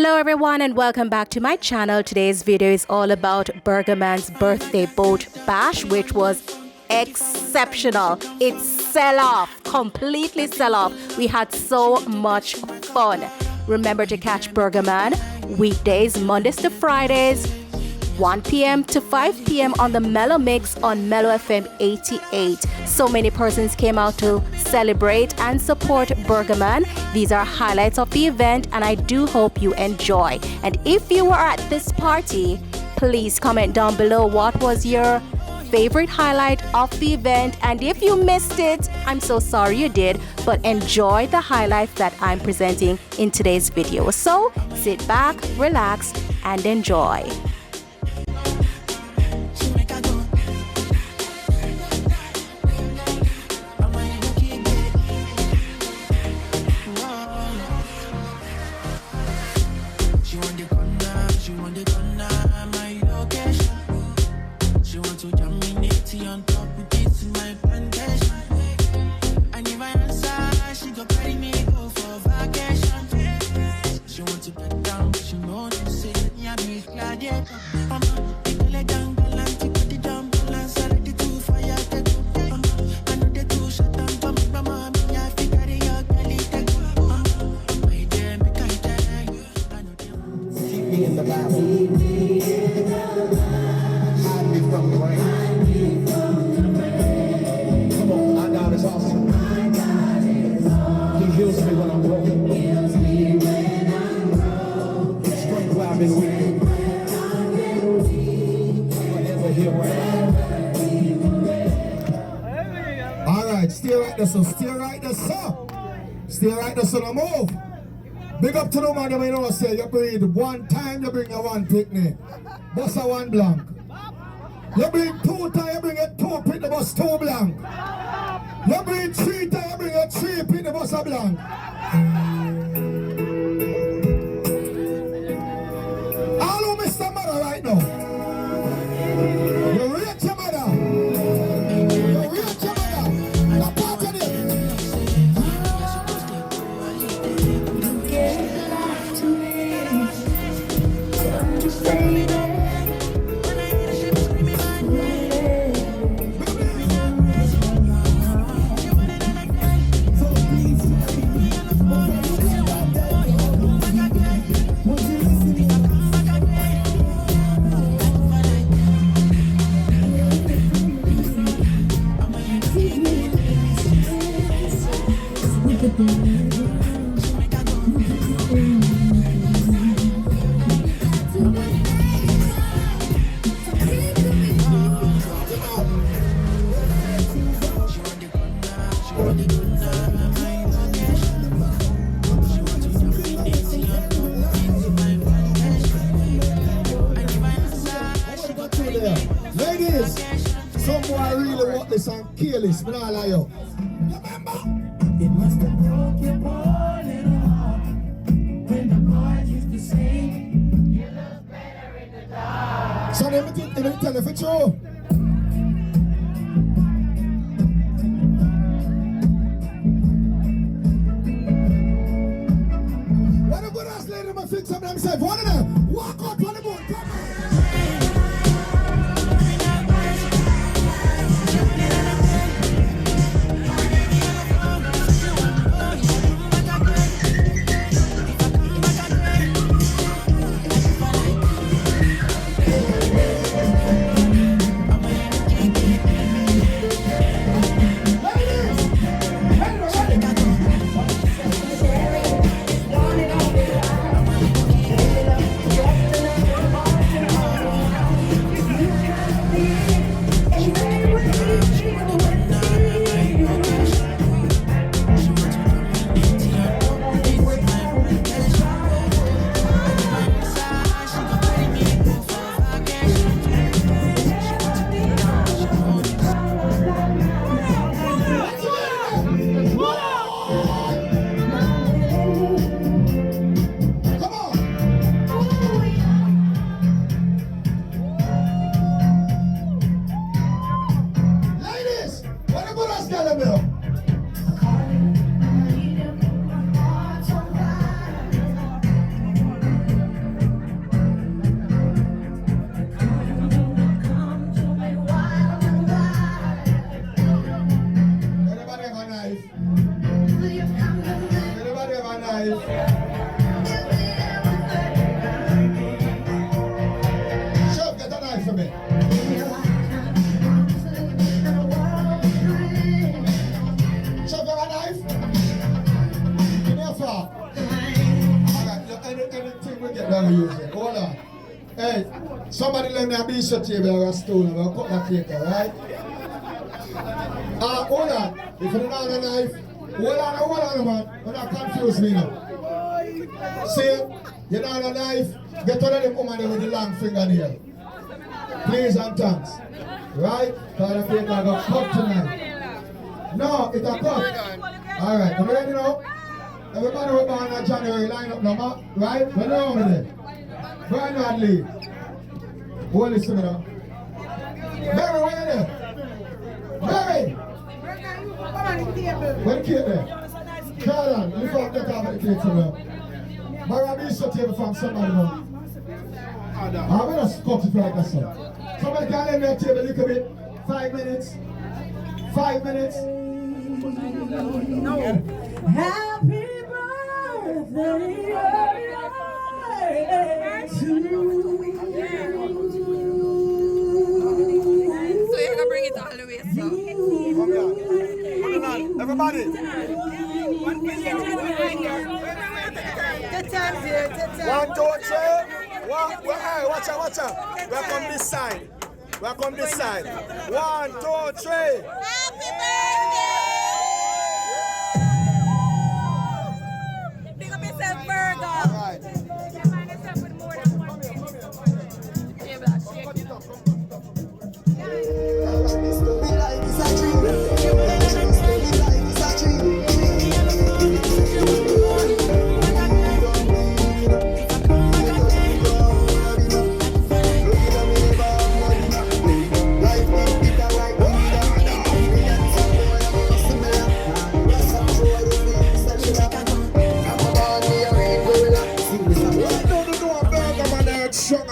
Hello everyone and welcome back to my channel. Today's video is all about Burgerman's birthday boat bash, which was exceptional. It sell off, completely sell off. We had so much fun. Remember to catch Burgerman weekdays, Mondays to Fridays, 1 p.m. to 5 p.m. on the Mellow Mix on Mellow FM 88. So many persons came out to celebrate and support Burgerman. These are highlights of the event and I do hope you enjoy. And if you were at this party, please comment down below what was your favorite highlight of the event. And if you missed it, I'm so sorry you did, but enjoy the highlights that I'm presenting in today's video. So sit back, relax, and enjoy. So stay right there, sir. Stay right there, so no move. Big up to the man you know say you breathe one time, you bring a one picnic. Bust a one blank. You bring two times, you bring a two pick the bus two blank. You bring three times, you bring a three pick the bus a blank. All who miss the mother right now. You rate your mother. You rate your mother. Now part of it. Ladies, some boy really want this and kill this, but I like you. Remember? It must have broke your poor little heart when the boys used to sing, you look better in the dark. So let me tell you for true. What a good ass lady must fix up themselves. One of them, walk out on the boat. gonna use it. Hold on. Hey, somebody let me a bishop table or a stool and I'll cut that cake, alright? Hold on. If you don't have a knife, hold on, man. Do not confuse me now. See, you don't have a knife, get rid of the woman with the long fingernail. Please and thanks. Right? Because the cake I got cut tonight. No, it's a cut. Alright, are you ready now? Everybody who born in January, line up now, right? We're now over there. Brian Radley. Hold this to me now. Barry, where are you there? Barry! Where the kid there? Carl, lift up that off the kid to me. Barry, I'll be shut here from somebody now. I'm going to cut it like that, sir. Somebody can lend me a table a little bit. 5 minutes. 5 minutes. No. Happy birthday to you. So you're gonna bring it all the way, so. Come here. Come on, everybody. Good time, dear. Good time. 1, 2, 3. Hey, watch out. Welcome this side. Welcome this side. 1, 2, 3. Happy birthday! Big up yourself, Burger. All right.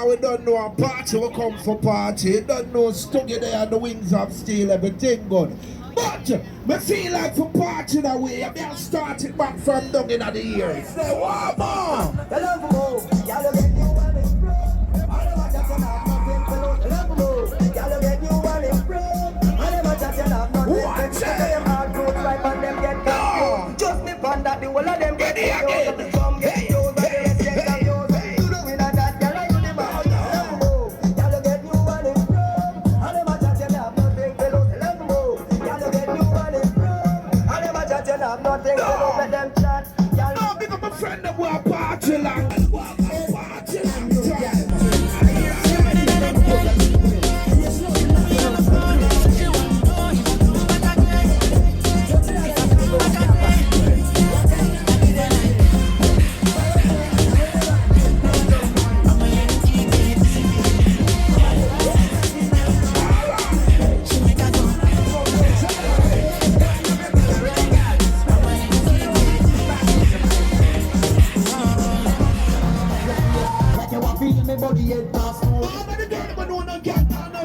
We don't know a party, we come for party. Don't know Stuggy there and the wings of steel, everything good. But me feel like for party that way, I better start it back from down in the ears. Say, what more? Just me fun that the whole of them get it again. No, because my friend that will party like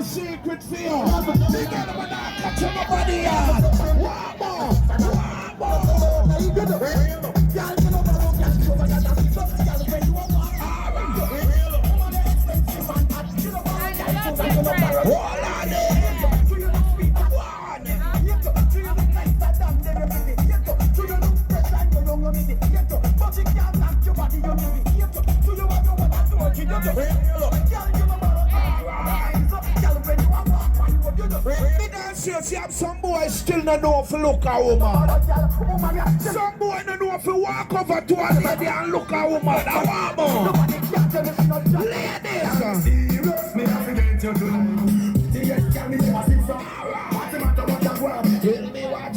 secret fear. Together when I catch my body out. One more. See, some boys still don't know if you look at a woman. Some boys don't know if you walk over to a lady and look at a woman. I want more. Ladies. Tell me what.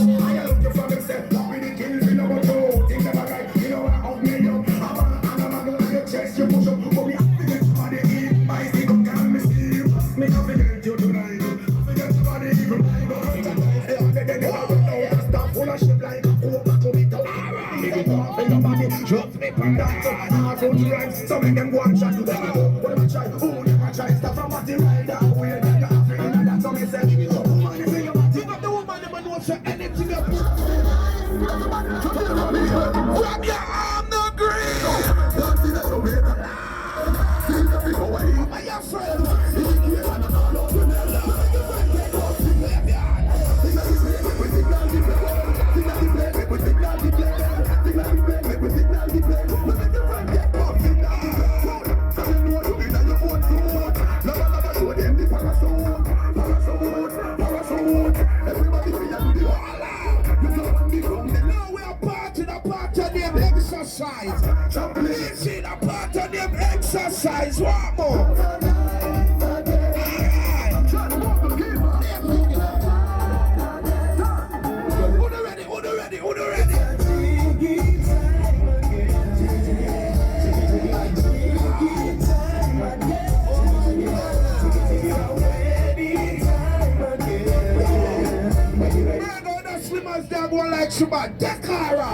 Just me from that, I go to rhyme, some of them go and chat to them. What am I trying? Who never try? Stop from what they ride down. We're not the African, that's how me say. Give me some woman, you think about the woman, never know say anything up. Grab your arm, no green. My your friend. Now we are part of the part of them exercise. This is the part of them exercise. What more? They go like Shuba Dekara.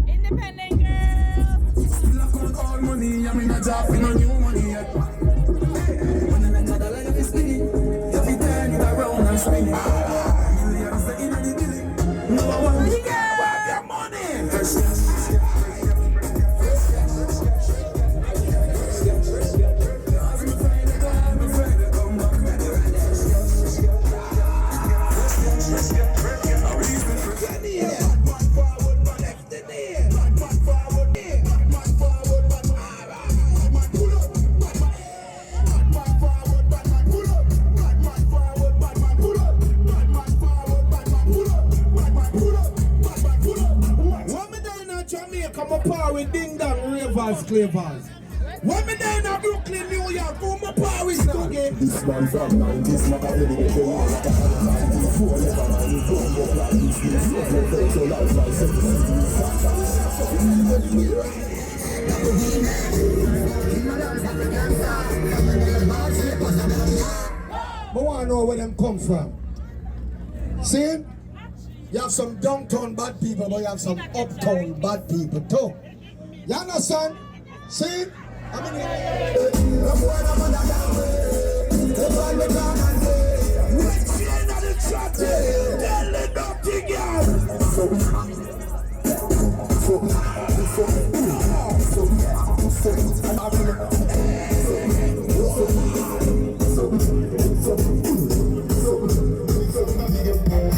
Independent girl. Still I count all money, I'm in a job, in a new money yet. When I enter the life is spinning, you be turning it around and spinning. Millions are in the billing. Number one, you get your money. Fresh cash. Clavers. When me there in Brooklyn, New York, who my power is to get? This man from 90s, like a really good one. Like a 94, never mind, you don't go like this. So life like 70. I want to know where them come from. See? You have some downtown bad people, but you have some uptown bad people too. You understand? See? I mean,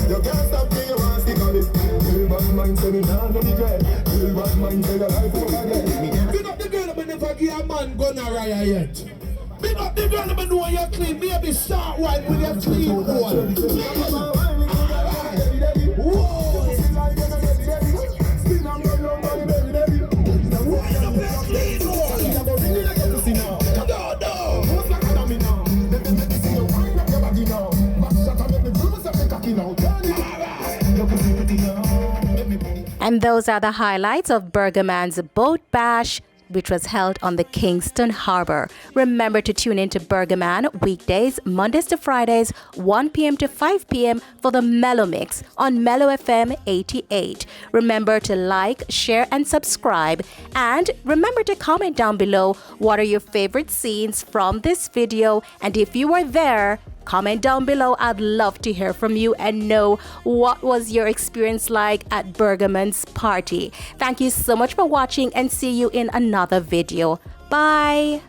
you can't stop till you want to stick on it. Real bad mind say me nah go be dread. Real bad mind say the life over again. big up the girl, but never give a man gun a riot yet. Big up the girl, but know you're clean. Maybe start white with your clean one. And those are the highlights of Burgerman's Boat Bash, which was held on the Kingston Harbour. Remember to tune in to Burgerman weekdays, Mondays to Fridays, 1 p.m. to 5 p.m. for the Mellow Mix on Mellow FM 88. Remember to like, share, and subscribe. And remember to comment down below what are your favorite scenes from this video. And if you were there, comment down below. I'd love to hear from you and know what was your experience like at Burgerman's party. Thank you so much for watching and see you in another video. Bye.